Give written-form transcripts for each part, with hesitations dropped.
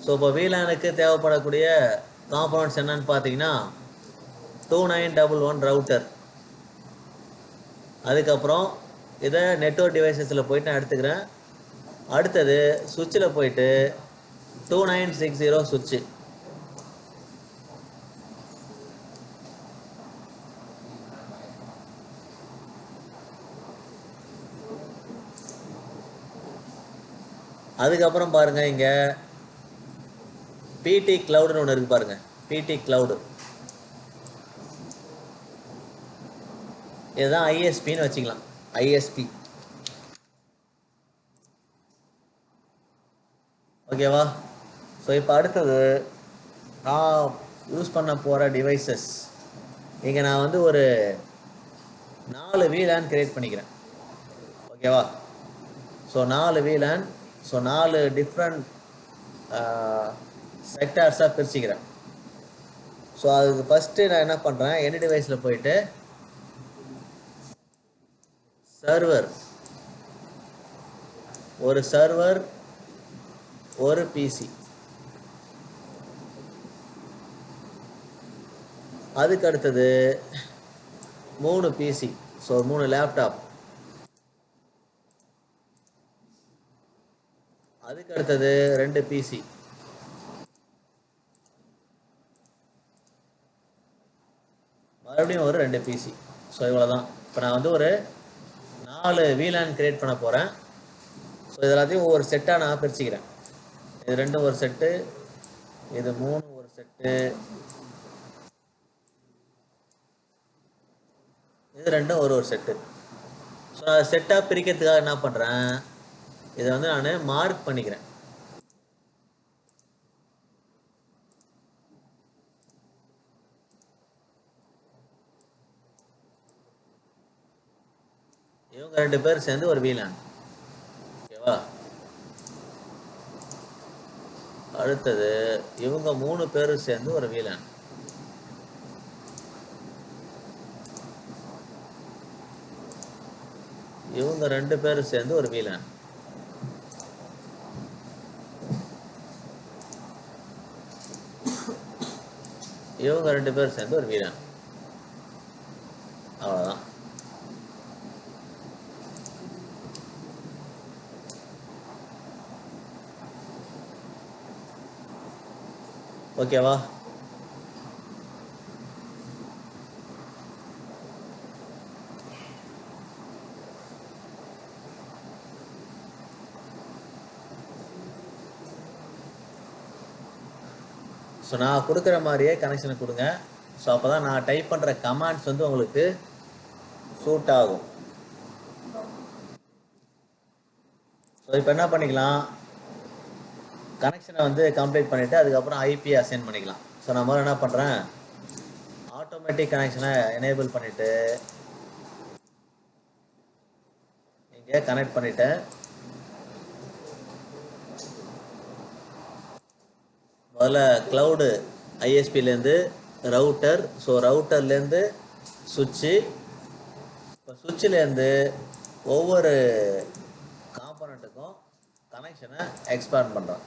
So இப்போ VLAN-க்கு தேவைப்படக்கூடிய components என்னன்னு பார்த்தீங்கன்னா 2911 ரவுட்டர். அதுக்கப்புறம் இதை நெட்வொர்க் டிவைசஸில் போயிட்டு நான் எடுத்துக்கிறேன். அடுத்தது சுவிட்சில் போயிட்டு 2960 சுவிட்சு. அதுக்கப்புறம் பாருங்கள் இங்கே PT கிளவுடுன்னு ஒன்று இருக்குது பாருங்கள். PT கிளவுடு இதுதான் ISPன்னு வச்சுக்கலாம். ISP ஓகேவா? ஸோ இப்போ அடுத்தது நான் யூஸ் பண்ண போகிற டிவைசஸ். இங்கே நான் வந்து ஒரு 4 VLAN கிரியேட் பண்ணிக்கிறேன். ஓகேவா? ஸோ 4 VLAN, ஸோ 4 டிஃப்ரெண்ட் செக்டார்ஸாக பிரிச்சுக்கிறேன். ஸோ அதுக்கு ஃபஸ்ட்டு நான் என்ன பண்ணுறேன், என் டிவைஸில் போயிட்டு சர்வர், ஒரு சர்வர், ஒரு PC, அதுக்கு அடுத்தது 3 PC, ஸோ 3 லேப்டாப், அதுக்கு அடுத்தது 2 PC, மறுபடியும் ஒரு 2 PC. ஸோ இவ்வளோதான். இப்போ நான் வந்து ஒரு 4 VLAN கிரியேட் பண்ண போகிறேன். ஸோ இது எல்லாத்தையும் ஒவ்வொரு செட்டாக நான் பிரிச்சுக்கிறேன். இது 2 ஒரு செட்டு, இது 3 ஒரு செட்டு, இது 2 ஒரு செட்டு. ஸோ நான் செட்டாக பிரிக்கிறதுக்காக என்ன பண்ணுறேன், இதை வந்து நான் மார்க் பண்ணிக்கிறேன். இவங்க 2 பேர் சேர்ந்து ஒரு VLAN. ஓகேவா? அடுத்தது இவங்க 3 பேரும் சேர்ந்து ஒரு VLAN. இவங்க 2 பேரும் சேர்ந்து ஒரு VLAN. இவங்க 2 பேரும் சேர்ந்து ஒரு VLAN. அவ்வளோதான். ஓகேவா? ஸோ நான் கொடுக்குற மாதிரியே கனெக்ஷனை கொடுங்க. ஸோ அப்போ தான் நான் டைப் பண்ணுற கமாண்ட்ஸ் வந்து உங்களுக்கு சூட் ஆகும். ஸோ இப்போ என்ன பண்ணிக்கலாம், கனெக்ஷனை வந்து கம்ப்ளீட் பண்ணிவிட்டு அதுக்கப்புறம் IP அசைன் பண்ணிக்கலாம். ஸோ நான் முதல்ல என்ன பண்ணுறேன், ஆட்டோமேட்டிக் கனெக்ஷனை எனேபிள் பண்ணிவிட்டு இங்கே கனெக்ட் பண்ணிவிட்டேன். முதல்ல க்ளவுடு ISPலேருந்து ரவுட்டர், ஸோ ரவுட்டர்லேருந்து சுவிட்சு, இப்போ சுவிட்சிலேருந்து ஒவ்வொரு காம்பனண்ட்டுக்கும் கனெக்ஷனை எக்ஸ்பேண்ட் பண்ணுறோம்.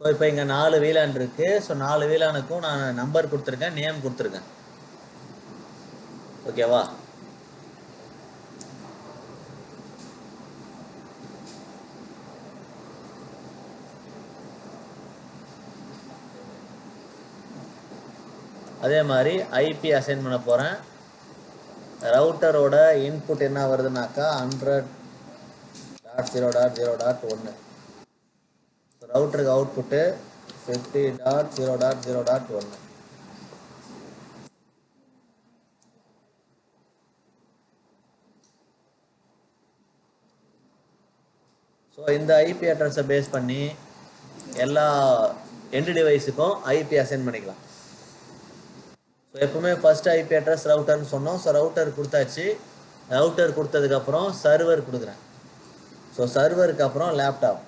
ஸோ இப்போ இங்கே 4 VLAN இருக்குது. ஸோ 4 VLAN-க்கும் நான் நம்பர் கொடுத்துருக்கேன், நேம் கொடுத்துருக்கேன். ஓகேவா? அதே மாதிரி IP அசைன் பண்ண போகிறேன். ரவுட்டரோட இன்புட் என்ன வருதுனாக்கா 100.0.0.1. ரவுட்டருக்கு அவுட்புட்டு 50.0.0.1. ஸோ இந்த ஐபி அட்ரஸை பேஸ் பண்ணி எல்லா எண்டு டிவைஸுக்கும் ஐபி அசைன் பண்ணிக்கலாம். ஸோ எப்பவுமே ஃபர்ஸ்ட் ஐபி அட்ரஸ் ரவுட்டர்னு சொன்னோம். ஸோ ரவுட்டர் கொடுத்தாச்சு. ரவுட்டர் கொடுத்ததுக்கப்புறம் சர்வர் கொடுக்குறேன். ஸோ சர்வருக்கு அப்புறம் லேப்டாப்.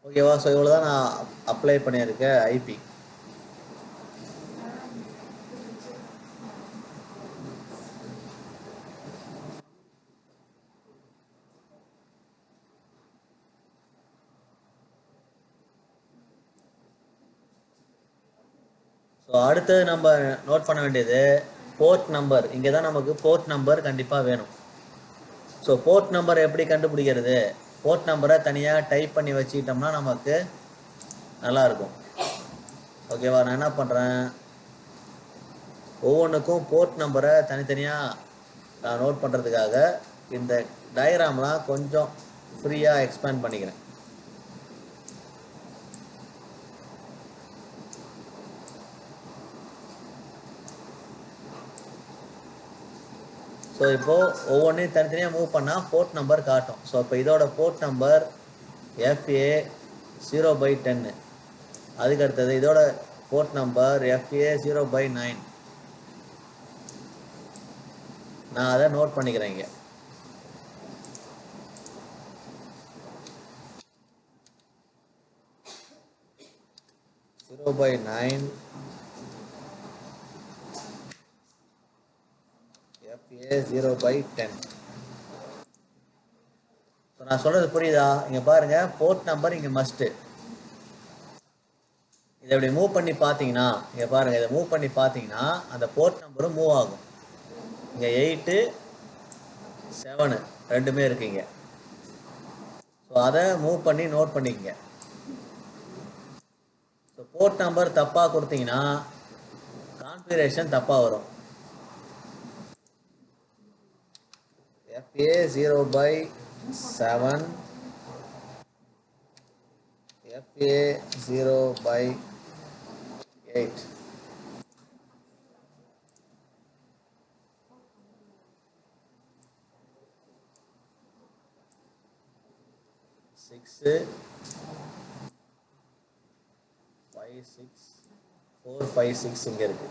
ஓகேவா? ஸோ இவ்வளோ தான் நான் அப்ளை பண்ணியிருக்கேன் ஐபி. ஸோ அடுத்தது நம்ம நோட் பண்ண வேண்டியது போர்ட் நம்பர். இங்கே தான் நமக்கு போர்ட் நம்பர் கண்டிப்பாக வேணும். ஸோ போர்ட் நம்பர் எப்படி கண்டுபிடிக்கிறது? போர்ட் நம்பரை தனியாக டைப் பண்ணி வச்சுக்கிட்டோம்னா நமக்கு நல்லாயிருக்கும். ஓகேவா? நான் என்ன பண்ணுறேன், ஒவ்வொன்றுக்கும் போர்ட் நம்பரை தனித்தனியாக நான் நோட் பண்ணுறதுக்காக இந்த டயக்ராம்லாம் கொஞ்சம் ஃப்ரீயாக எக்ஸ்பேண்ட் பண்ணிக்கிறேன். ஸோ இப்போது ஒவ்வொன்றையும் தனித்தனியாக மூவ் பண்ணால் போர்ட் நம்பர் காட்டும். ஸோ இப்போ இதோட போர்ட் நம்பர் FA0/10. அதுக்கு அடுத்தது இதோட போர்ட் நம்பர் FA0/9. நான் அதை நோட் பண்ணிக்கிறேன் இங்கே. FA0/9 FA0/10. ஸோ நான் சொல்கிறது புரியுதா? இங்கே பாருங்கள், போர்ட் நம்பர் இங்கே மஸ்ட்டு. இதை இப்படி மூவ் பண்ணி பார்த்தீங்கன்னா, இங்கே பாருங்கள், இதை மூவ் பண்ணி பார்த்தீங்கன்னா அந்த போர்ட் நம்பரும் மூவ் ஆகும். இங்கே 8, 7 ரெண்டுமே இருக்குங்க. ஸோ அதை மூவ் பண்ணி நோட் பண்ணிக்கங்க. ஸோ போர்ட் நம்பர் தப்பாக கொடுத்தீங்கன்னா கான்ஃபிகரேஷன் தப்பாக வரும். FA0/7 FA0/8. சிக்ஸு 5 6 4 5 6 இங்கே இருக்கு.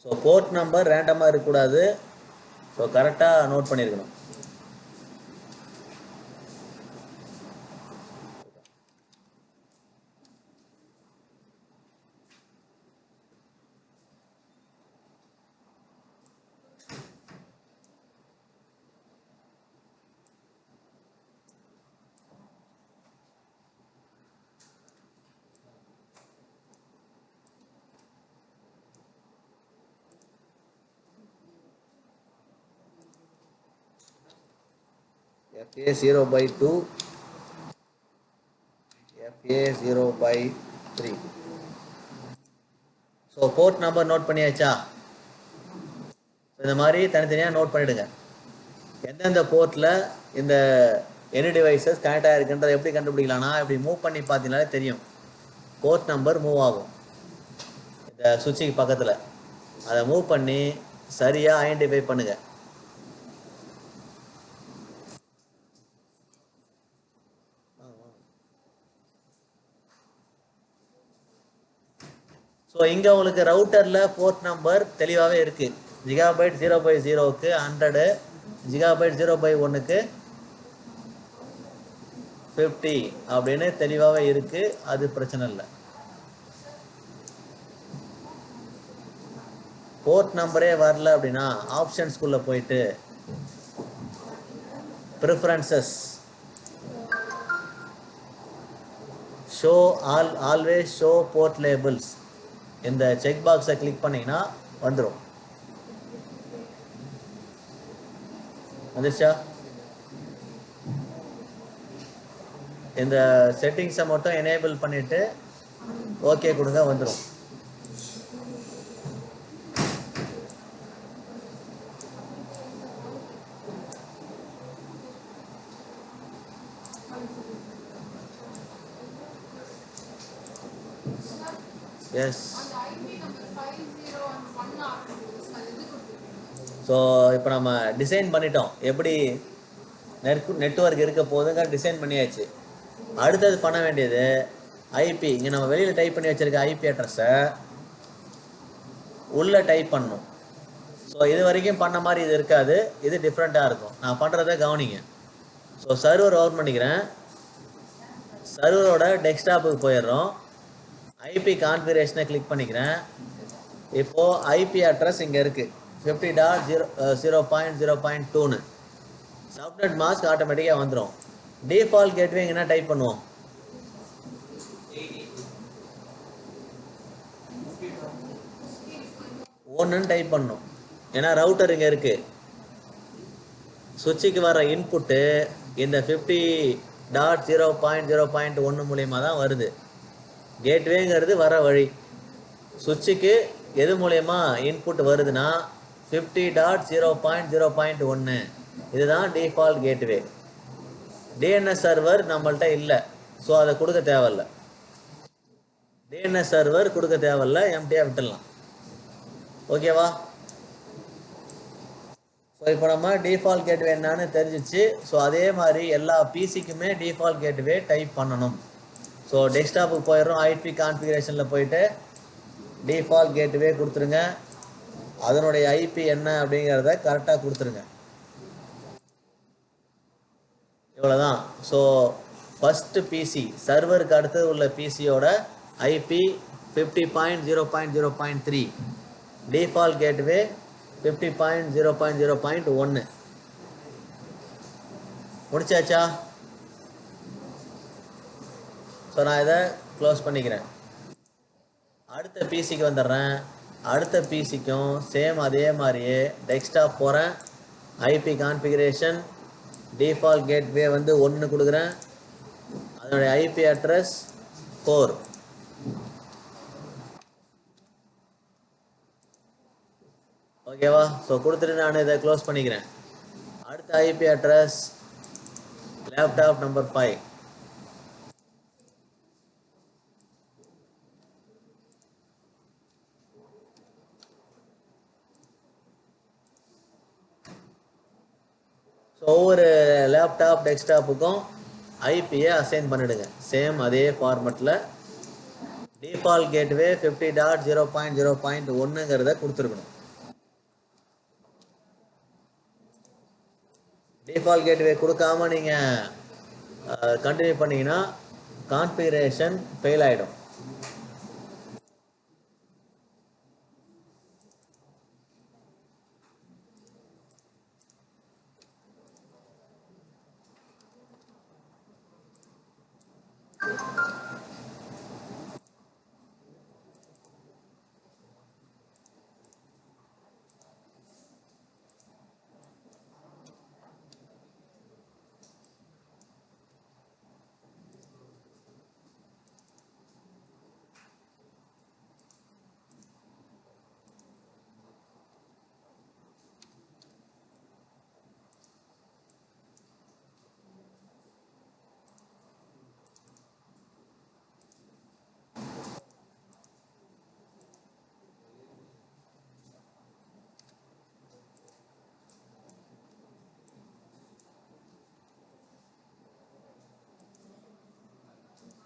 ஸோ போர்ட் நம்பர் ரேண்டமாக இருக்கக்கூடாது. ஸோ கரெக்டாக நோட் பண்ணியிருக்கணும். FA 0/2, FA 0/3. So port number note பண்ணியாச்சா? இந்த மாதிரி தனித்தனியாக நோட் பண்ணிவிடுங்க. எந்தெந்த போர்ட்டில் இந்த எனி டிவைசஸ் கனெக்ட் ஆகிருக்குன்றதை எப்படி கண்டுபிடிக்கலாம்னா, இப்படி மூவ் பண்ணி பார்த்தீங்கனாலே தெரியும். போர்ட் நம்பர் மூவ் ஆகும் இந்த சுவிட்சுக்கு பக்கத்தில். அதை மூவ் பண்ணி சரியாக ஐடென்டிஃபை பண்ணுங்க. ஸோ இங்கே உங்களுக்கு ரவுட்டரில் போர்ட் நம்பர் தெளிவாகவே இருக்குது. ஜிகாபைட் 0/0க்கு 100, ஜிகாபைட் 0/1க்கு 50 அப்படின்னு தெளிவாகவே இருக்குது. அது பிரச்சனை இல்லை. போர்ட் நம்பரே வரல அப்படின்னா ஆப்ஷன்ஸ்குள்ளே போயிட்டு preferences show always show port labels இந்த செக் பாக்ஸை கிளிக் பண்ணிங்கன்னா வந்துடும். வந்துச்சா? இந்த செட்டிங்ஸை மட்டும் எனேபிள் பண்ணிவிட்டு ஓகே கொடுங்க, வந்துடும். எஸ். ஸோ இப்போ நம்ம டிசைன் பண்ணிட்டோம். எப்படி நெட்வொர்க் இருக்க போதுங்க டிசைன் பண்ணியாச்சு. அடுத்தது பண்ண வேண்டியது ஐபி. இங்கே நம்ம வெளியில் டைப் பண்ணி வச்சுருக்க ஐபி அட்ரஸை உள்ளே டைப் பண்ணணும். ஸோ இது வரைக்கும் பண்ண மாதிரி இது இருக்காது, இது டிஃப்ரெண்ட்டாக இருக்கும். நான் பண்ணுறதை கவனிங்க. ஸோ சர்வர் ஓப்பன் பண்ணிக்கிறேன். சர்வரோட டெஸ்க்டாப்புக்கு போயிடுறோம். ஐபி கான்ஃபிகரேஷனை கிளிக் பண்ணிக்கிறேன். இப்போது ஐபி அட்ரஸ் இங்கே இருக்குது 50.0.0.2ன்னு. சப்நெட் மாஸ்க் ஆட்டோமேட்டிக்காக வந்துடும். டிஃபால்ட் கேட்வே என்ன டைப் பண்ணுவோம்? 1ன்னு டைப் பண்ணணும். ஏன்னா ரவுட்டர் இங்கே இருக்குது. சுவிட்சுக்கு வர இன்புட்டு இந்த 50.0.0.1 மூலியமாக தான் வருது. கேட்வேங்கிறது வர வழி. சுவிட்சுக்கு எது மூலயமா இன்புட் வருதுன்னா 50.0.0.1. இதுதான் டிஃபால்ட் கேட்வே. டிஎன்எஸ் சர்வர் நம்மள்கிட்ட இல்லை, ஸோ அதை கொடுக்க தேவையில்ல. டிஎன்எஸ் சர்வர் கொடுக்க தேவையில்ல, எம்டியாக விட்டுடலாம். ஓகேவா? ஸோ இப்போ நம்ம டிஃபால்ட் கேட்வே என்னன்னு தெரிஞ்சிச்சு. ஸோ அதே மாதிரி எல்லா பிசிக்குமே டிஃபால்ட் கேட்வே டைப் பண்ணணும். ஸோ டெஸ்க்டாப்புக்கு போயிடுறோம். ஐபி கான்ஃபிகரேஷனில் போயிட்டு டிஃபால்ட் கேட்வே கொடுத்துருங்க. அதனுடைய ஐபி என்ன அப்படிங்கிறத கரெக்டாக கொடுத்துருங்க. இவ்வளோதான். ஸோ ஃபஸ்ட்டு பிசி சர்வருக்கு அடுத்தது உள்ள பிசியோட ஐபி 50.0.0.3, டிஃபால்ட் கேட்வே 50.0.0.1. முடிச்சாச்சா? ஸோ நான் இதை க்ளோஸ் பண்ணிக்கிறேன். அடுத்த பிசிக்கு வந்துடுறேன். அடுத்த பிசிக்கும் சேம் அதே மாதிரியே டெஸ்க்டாப் போகிறேன். ஐபி கான்ஃபிகரேஷன் டிஃபால்ட் கேட்வே வந்து 1 கொடுக்குறேன். அதனுடைய ஐபி அட்ரஸ் 4. ஓகேவா? ஸோ கொடுத்துட்டு நான் இதை க்ளோஸ் பண்ணிக்கிறேன். அடுத்த IP address laptop number 5. So ஒவ்வொரு லேப்டாப் டெஸ்க்டாப்புக்கும் ஐபியை அசைன் பண்ணிவிடுங்க. சேம் அதே ஃபார்மெட்டில் டிஃபால்ட் கேட்வே 50.0.0.1ங்கிறத கொடுத்துருக்கணும். டிஃபால்ட் கேட்வே கொடுக்காம நீங்கள் கண்டினியூ பண்ணிங்கன்னா கான்ஃபிகரேஷன் ஃபெயில் ஆகிடும்.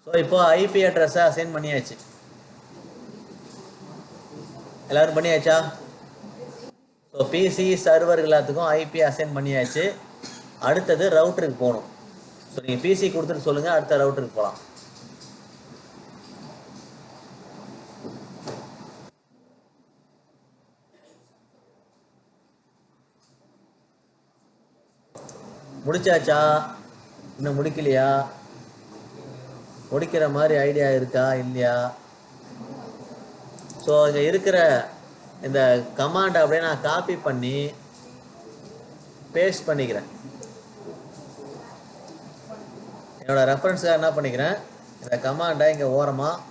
ஸோ இப்போ ஐபி அட்ரஸை அசைன் பண்ணியாச்சு. எல்லாரும் பண்ணியாச்சா? ஸோ பிசி சர்வர் எல்லாத்துக்கும் ஐபி அசைன் பண்ணியாச்சு. அடுத்தது ரவுட்டருக்கு போகணும். ஸோ நீங்கள் பிசி கொடுத்துட்டு சொல்லுங்கள், அடுத்த ரவுட்டருக்கு போகலாம். முடிச்சாச்சா? இன்னும் முடிக்கலையா? முடிக்கிற மாதிரி ஐடியா இருக்கா இல்லையா? ஸோ இங்கே இருக்கிற இந்த கமாண்டை அப்படியே நான் காப்பி பண்ணி பேஸ்ட் பண்ணிக்கிறேன். என்னோட ரெஃபரன்ஸாக என்ன பண்ணிக்கிறேன், இந்த கமாண்டை இங்கே ஓரமாக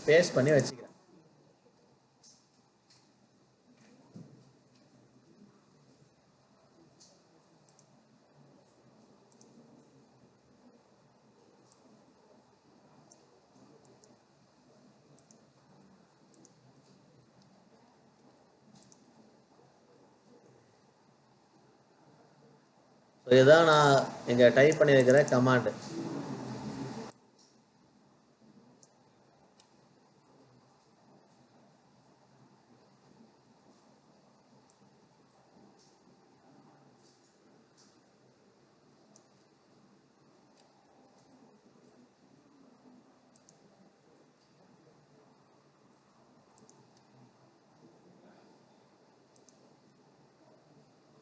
பேஸ்ட் பண்ணி வச்சுக்கிறேன். ஸோ இதுதான் நான் இங்கே டைப் பண்ணியிருக்கிற கமாண்டு.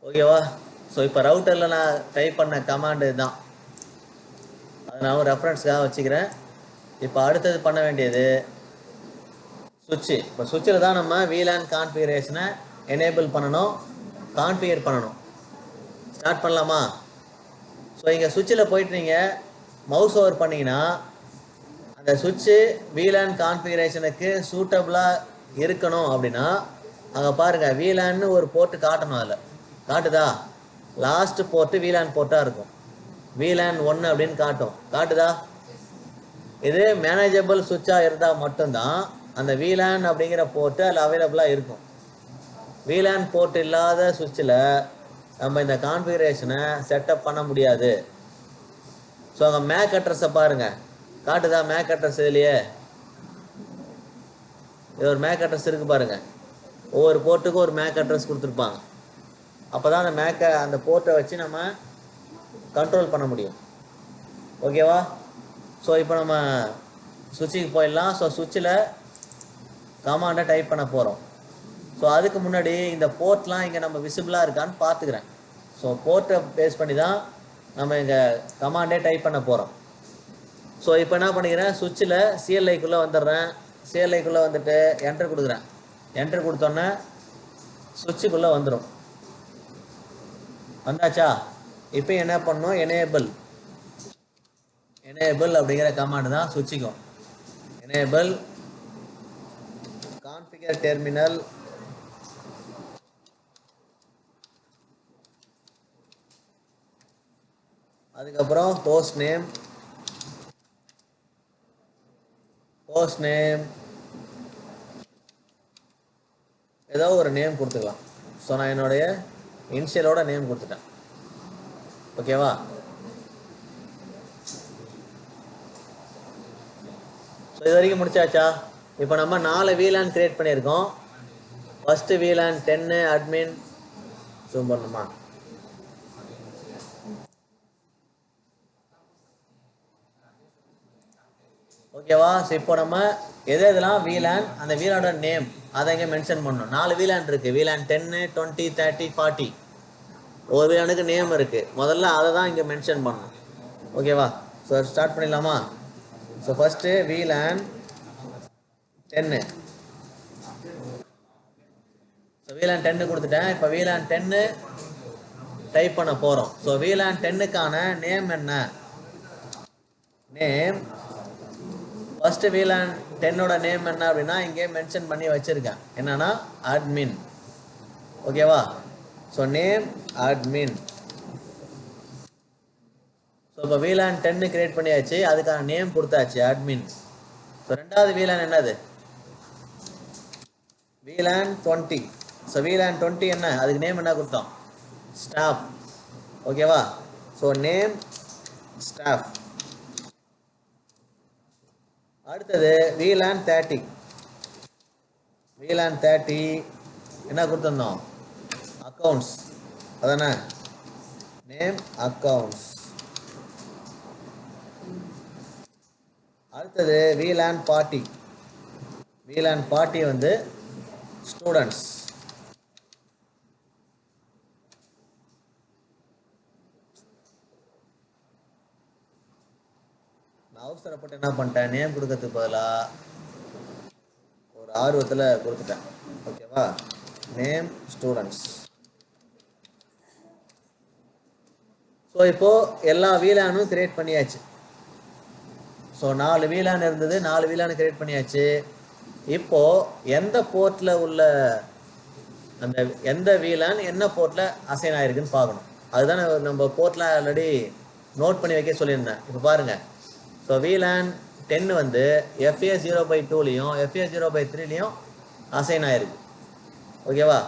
ஓகேவா? ஸோ இப்போ ரவுட்டரில் நான் டைப் பண்ண கமாண்டு தான், அதை நான் ரெஃபரன்ஸ்க்காக வச்சுக்கிறேன். இப்போ அடுத்தது பண்ண வேண்டியது சுவிட்சு. இப்போ சுவிட்சில் தான் நம்ம VLAN கான்ஃபிகரேஷனை எனேபிள் பண்ணணும், கான்ஃபிகர் பண்ணணும். ஸ்டார்ட் பண்ணலாமா? ஸோ இங்கே சுவிட்சில் போயிட்டு நீங்கள் மவுஸ் ஓவர் பண்ணிங்கன்னா அந்த சுவிட்சு VLAN கான்ஃபிகரேஷனுக்கு சூட்டபுளாக இருக்கணும் அப்படின்னா அங்கே பாருங்கள், VLAN ஒரு போர்ட்டு காட்டணும். அதில் காட்டுதா? லாஸ்ட் போர்ட்டு VLAN போர்ட்டாக இருக்கும். VLAN 1 அப்படின்னு காட்டுதா? இது மேனேஜபிள் சுவிட்சாக இருந்தால் மட்டும்தான் அந்த VLAN அப்படிங்கிற போர்ட்டு அதில் அவைலபிளாக இருக்கும். VLAN போர்ட் இல்லாத சுவிட்சில் நம்ம இந்த கான்ஃபிகரேஷனை செட்டப் பண்ண முடியாது. ஸோ அங்கே மேக் அட்ரஸை பாருங்கள், காட்டுதா? மேக் அட்ரஸ் இதுலையே இது ஒரு மேக் அட்ரஸ் இருக்குது பாருங்கள். ஒவ்வொரு போர்ட்டுக்கும் ஒரு மேக் அட்ரஸ் கொடுத்துருப்பாங்க. அப்போ தான் அந்த போர்ட்டை வச்சு நம்ம கண்ட்ரோல் பண்ண முடியும். ஓகேவா? ஸோ இப்போ நம்ம சுவிட்சுக்கு போயிடலாம். ஸோ சுவிட்சில் கமாண்டை டைப் பண்ண போகிறோம். ஸோ அதுக்கு முன்னாடி இந்த போர்ட்லாம் இங்கே நம்ம விசிபிளாக இருக்கான்னு பார்த்துக்கிறேன். ஸோ போர்ட்டை பேஸ் பண்ணி தான் நம்ம இங்கே கமாண்டே டைப் பண்ண போகிறோம். ஸோ இப்போ என்ன பண்ணிக்கிறேன், சுவிட்சில் CLIக்குள்ளே வந்துடுறேன். CLIக்குள்ளே வந்துட்டு என்டர் கொடுக்குறேன். என்டர் கொடுத்தோன்னே சுவிட்சுக்குள்ளே வந்துடும். வந்தாச்சா? இப்போ என்ன பண்ணணும், எனேபிள் அப்படிங்கிற கமாண்ட் தான் சுவிட்சுக்கும். எனேபிள் கான்ஃபிகர் டெர்மினல் அதுக்கப்புறம் ஹோஸ்ட் நேம் ஏதோ ஒரு நேம் கொடுத்துக்கலாம். ஸோ நான் என்னுடைய இனிஷியலோட நேம் கொடுத்துட்டேன். ஓகேவா? ஸோ இது வரைக்கும் முடிச்சாச்சா? இப்போ நம்ம 4 VLAN கிரியேட் பண்ணியிருக்கோம். ஃபஸ்ட்டு VLAN 10 அட்மின் ஜூம் பண்ணணுமா? ஓகேவா? ஸோ இப்போ நம்ம எதெல்லாம் VLAN, அந்த VLAனோட நேம் அதை இங்கே மென்ஷன் பண்ணணும். 4 VLAN இருக்குது. VLAN 10, 20, 30, 40. ஒரு VLAனுக்கு நேம் இருக்குது. முதல்ல அதை தான் இங்கே மென்ஷன் பண்ணணும். ஓகேவா? ஸோ ஸ்டார்ட் பண்ணிடலாமா? So first VLAN 10. So VLAN 10 கொடுத்துட்டேன். இப்போ VLAN 10 டைப் பண்ண போகிறோம். ஸோ VLAN 10க்கான நேம் என்ன? நேம் ஃபஸ்ட்டு VLAN 10ஓட நேம் என்ன அப்படின்னா இங்கே மென்ஷன் பண்ணி வச்சுருக்கேன். என்னன்னா அட்மின். ஓகேவா? So name admin. ஸோ இப்போ VLAN 10 கிரியேட் பண்ணியாச்சு, அதுக்கான நேம் கொடுத்தாச்சு அட்மின். ஸோ ரெண்டாவது VLAN என்னது? VLAN 20. ஸோ VLAN 20 என்ன? அதுக்கு நேம் என்ன கொடுத்தோம்? ஸ்டாஃப். ஓகேவா? So name staff. அடுத்தது VLAN 30. VLAN 30 என்ன கொடுத்துருந்தோம்? அக்கௌண்ட்ஸ் அதானே, நேம் அக்கௌண்ட்ஸ். அடுத்தது VLAN 40. VLAN 40 வந்து ஸ்டூடெண்ட்ஸ். நான் அவசரப்பட்டு என்ன பண்ணிட்டேன், நேம் கொடுக்கறதுக்கு பதிலாக ஒரு ஆர்வத்தில் கொடுத்துட்டேன். ஓகேவா, நேம் ஸ்டூடெண்ட்ஸ். ஸோ இப்போது எல்லா VLAN-ம் கிரியேட் பண்ணியாச்சு. ஸோ 4 VLAN இருந்தது, 4 VLAN கிரியேட் பண்ணியாச்சு. இப்போது எந்த போர்ட்டில் உள்ள அந்த எந்த VLAN என்ன போர்ட்டில் அசைன் ஆகிருக்குன்னு பார்க்கணும். அதுதான் நம்ம போர்ட்டில் ஆல்ரெடி நோட் பண்ணி வைக்க சொல்லியிருந்தேன். இப்போ பாருங்கள், ஸோ VLAN 10 வந்து FA0/2லையும் FA0/3லையும் அசைன் ஆகிருக்கு. ஓகேவா,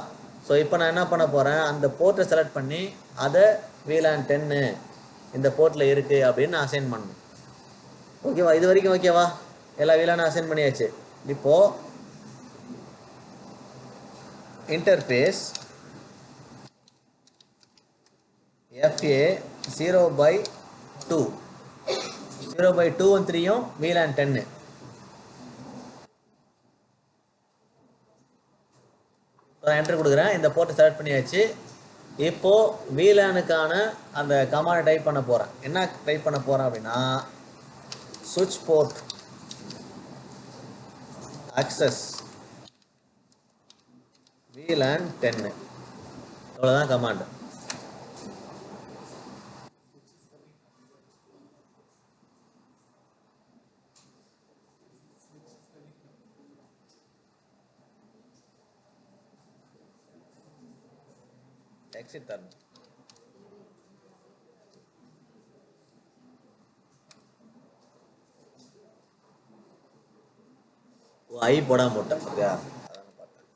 ஸோ இப்போ நான் என்ன பண்ண போகிறேன், அந்த போர்ட்டை செலக்ட் பண்ணி அதை VLAN 10 இந்த போர்ட்டில் இருக்குது அப்படின்னு நான் அசைன் பண்ணணும். ஓகேவா, இது வரைக்கும் ஓகேவா, எல்லா VLAN அசைன் பண்ணியாச்சு. இப்போது இன்டர்ஃபேஸ் FA0/2 0/2 and 3யும் VLAN 10. நான் என்டர் கொடுக்குறேன், இந்த போர்ட்டை செலக்ட் பண்ணியாச்சு. இப்போது VLAN-க்கான அந்த கமாண்டை டைப் பண்ண போகிறேன். என்ன டைப் பண்ண போகிறேன் அப்படின்னா, சுவிட்ச் போர்ட் access VLAN 10. அவ்வளோதான் கமாண்ட். எக்ஸிட் தரணும். ஐ போடாம போட்டேன் சரியா, அதான் பார்த்தேன்.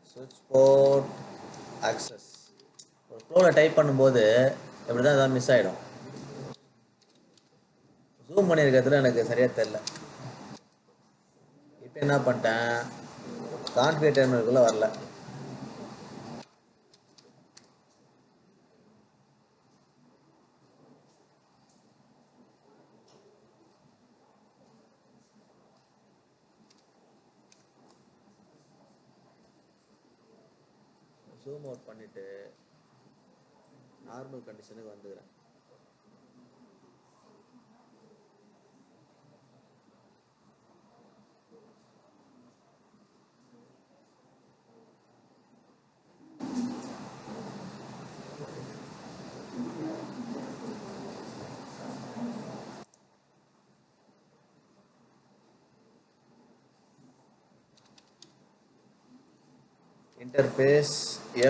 சுவிட்ச் போர்ட் ஆக்சஸ் ஒரு ஃப்ளோவில் டைப் பண்ணும்போது எப்படி தான் ஏதாவது மிஸ் ஆகிடும். ஜூம் பண்ணியிருக்கிறதுல எனக்கு சரியாக தெரியல. இப்போ என்ன பண்ணிட்டேன், கான்ஃபிகர் டெர்மினலுக்குள்ளே வரல. ஜூம் அவுட் பண்ணிட்டு நார்மல் கண்டிஷனுக்கு வந்துக்கிறேன். Interface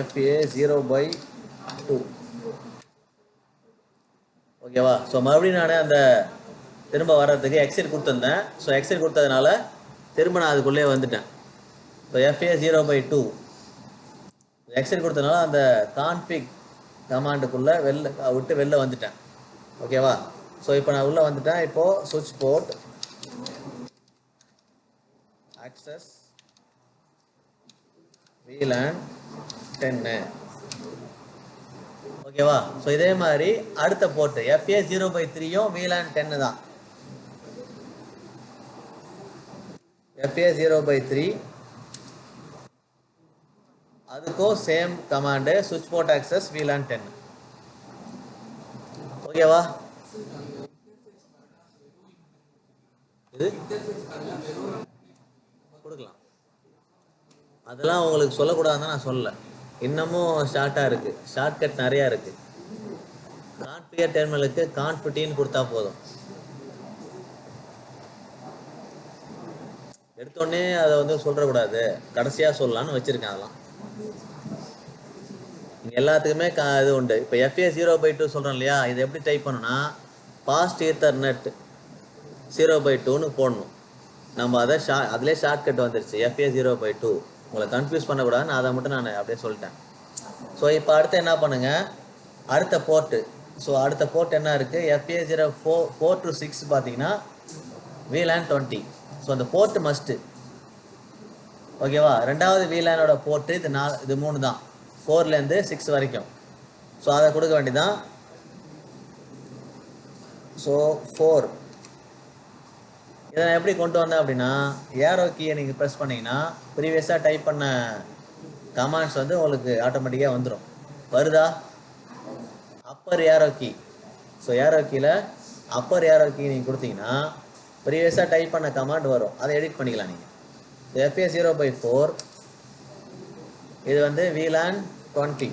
FA0/2. ஓகேவா, ஸோ மறுபடியும் நான் அந்த திரும்ப வர்றதுக்கு எக்ஸிட் கொடுத்துருந்தேன். ஸோ எக்ஸிட் கொடுத்ததுனால திரும்ப நான் அதுக்குள்ளே வந்துட்டேன். ஸோ FA0/2 எக்ஸிட் கொடுத்ததுனால அந்த கான்ஃபிக் கமாண்டுக்குள்ளே வெளில வந்துட்டேன். ஓகேவா, ஸோ இப்போ நான் உள்ளே வந்துட்டேன். இப்போது சுவிட்ச் போர்ட் ஆக்சஸ் VLAN 10. ஓகேவா, ஸோ இதே மாதிரி அடுத்த போர்ட்டு FA0/3யும் VLAN 10 தான். FA0/3 அதுக்கும் சேம் கமாண்டு, சுவிட்ச் போர்ட் ஆக்சஸ் VLAN 10. ஓகேவா, இது கொடுக்கலாம். அதெல்லாம் உங்களுக்கு சொல்லக்கூடாதுன்னு நான் சொல்லலை. இன்னமும் ஷார்ட்டாக இருக்குது, ஷார்ட்கட் நிறையா இருக்குது. கான்ஃபிகர் டெர்மினலுக்கு கான்ஃபிட்டின்னு கொடுத்தா போதும். எடுத்தோடனே அதை வந்து சொல்கிறக்கூடாது, கடைசியாக சொல்லலான்னு வச்சுருக்கேன். அதெல்லாம் இங்கே எல்லாத்துக்குமே இது உண்டு. இப்போ FA0/2 சொல்கிறோம் இல்லையா, இது எப்படி டைப் பண்ணணும்னா ஃபாஸ்ட் ஈத்தர்நெட் 0/2ன்னு போடணும். நம்ம அதை அதிலே ஷார்ட்கட் வந்துருச்சு FA0/2. உங்களை கன்ஃபியூஸ் பண்ணக்கூடாதுன்னு அதை மட்டும் நான் அப்படியே சொல்லிட்டேன். ஸோ இப்போ அடுத்து என்ன பண்ணுங்கள், அடுத்த போர்ட்டு ஸோ அடுத்த போர்ட் என்ன இருக்குது, FA04 to 6 பார்த்தீங்கன்னா VLAN 20. ஸோ அந்த போர்ட் மஸ்ட்டு. ஓகேவா. ரெண்டாவது VLANோட போர்ட்டு இது 3 தான், 4லேருந்து 6 வரைக்கும். ஸோ அதை கொடுக்க வேண்டியதான். ஸோ 4 இதை நான் எப்படி கொண்டு வந்தேன் அப்படின்னா, ஏரோ கீயை நீங்கள் ப்ரெஸ் பண்ணிங்கன்னா ப்ரீவியஸாக டைப் பண்ண கமாண்ட்ஸ் வந்து உங்களுக்கு ஆட்டோமேட்டிக்காக வந்துடும். வருதா? Upper arrow key. So arrow கீயில் அப்பர் ஏரோ கீ நீங்கள் கொடுத்தீங்கன்னா ப்ரீவியஸாக டைப் பண்ண கமாண்ட் வரும், அதை எடிட் பண்ணிக்கலாம் நீங்கள். FA0/4 இது வந்து VLAN 20.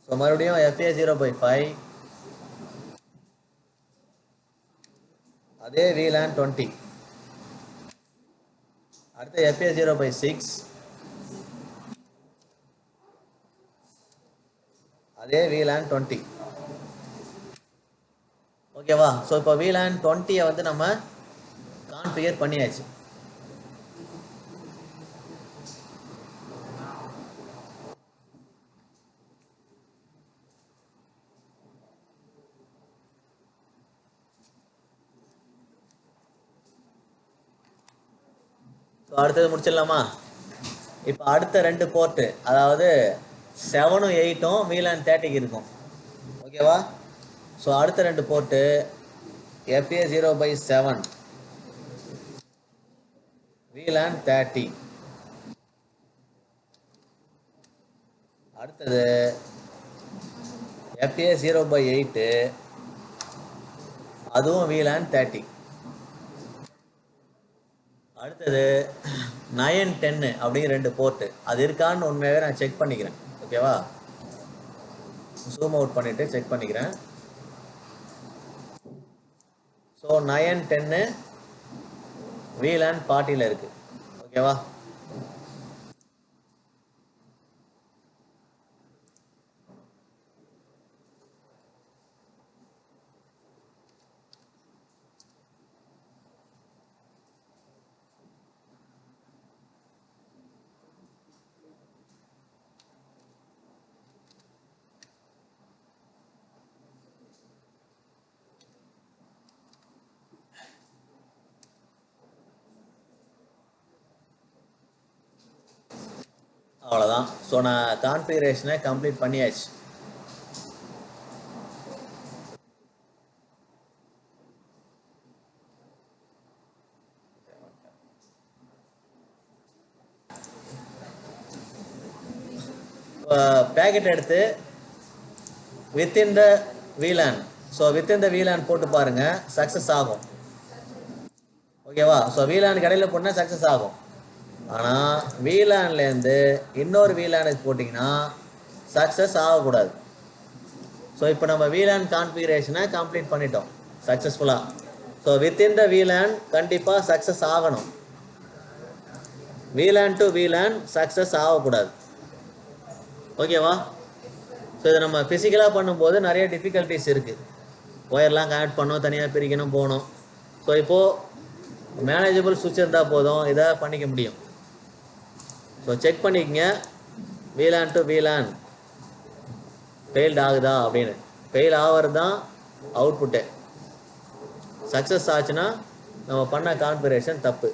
ஸோ மறுபடியும் FA0/5 அதே VLAN 20. அடுத்து FA0/6 அதே VLAN 20. ஓகேவா. ஸோ இப்போ VLAN 20 வந்து நம்ம கான்ஃபிகர் பண்ணியாச்சு. ஸோ அடுத்தது முடிச்சிடலாமா. இப்போ அடுத்த 2 போர்ட்டு, அதாவது 7ம் 8ம் VLAN 30க்கு இருக்கும். ஓகேவா. ஸோ அடுத்த 2 போர்ட்டு FA0/7 VLAN 30. அடுத்தது FA0/8 அதுவும் VLAN 30. அடுத்தது 9, 10 அப்படிங்கிற 2 போர்ட்டு, அது இருக்கான்னு உண்மையாகவே நான் செக் பண்ணிக்கிறேன். ஓகேவா. ஜூம் அவுட் பண்ணிவிட்டு செக் பண்ணிக்கிறேன். ஸோ 9, 10 VLAN 40ல் இருக்குது. ஓகேவா. அவ்வளோதான். ஸோ நான் கான்ஃபிகரேஷனை கம்ப்ளீட் பண்ணியாச்சு. பேக்கெட் எடுத்து within the VLAN, so within the VLAN போட்டு பாருங்க, சக்ஸஸ் ஆகும். ஓகேவா. ஸோ VLAN கடையில் போட்டால் சக்ஸஸ் ஆகும். ஆனால் VLANலேருந்து இன்னொரு VLANக்கு போட்டிங்கன்னா சக்ஸஸ் ஆகக்கூடாது. ஸோ இப்போ நம்ம VLAN கான்ஃபிகரேஷனை கம்ப்ளீட் பண்ணிட்டோம் சக்ஸஸ்ஃபுல்லாக. ஸோ வித்தின் த VLAN கண்டிப்பாக சக்ஸஸ் ஆகணும். VLAN to VLAN சக்ஸஸ் ஆகக்கூடாது. ஓகேவா. ஸோ இதை நம்ம ஃபிசிக்கலாக பண்ணும்போது நிறைய டிஃபிகல்ட்டிஸ் இருக்குது. ஒயர்லாம் கனெக்ட் பண்ணோம், தனியாக பிரிக்கணும், போகணும். ஸோ இப்போது மேனேஜபிள் சுவிட்ச் இருந்தால் போதும், இதை பண்ணிக்க முடியும். ஸோ செக் பண்ணிக்கங்க VLAN to VLAN ஃபெயில்ட் ஆகுதா அப்படின்னு. ஃபெயில் ஆகிறது தான் அவுட்புட்டு. சக்ஸஸ் ஆச்சுன்னா நம்ம பண்ண கான்ஃபிகரேஷன் தப்பு.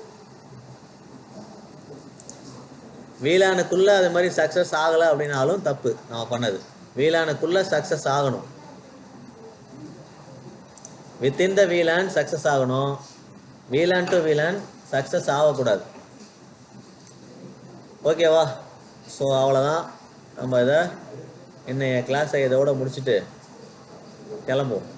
VLANக்குள்ளே அது மாதிரி சக்ஸஸ் ஆகலை அப்படின்னாலும் தப்பு நம்ம பண்ணது. VLANக்குள்ளே சக்ஸஸ் ஆகணும். வித்தின் த VLAN சக்ஸஸ் ஆகணும். VLAN to VLAN சக்ஸஸ் ஆகக்கூடாது. ஓகேவா. ஸோ அவ்வளோதான். நம்ம இதை இன்னைய கிளாஸை இதோட முடிச்சுட்டு கிளம்புவோம்.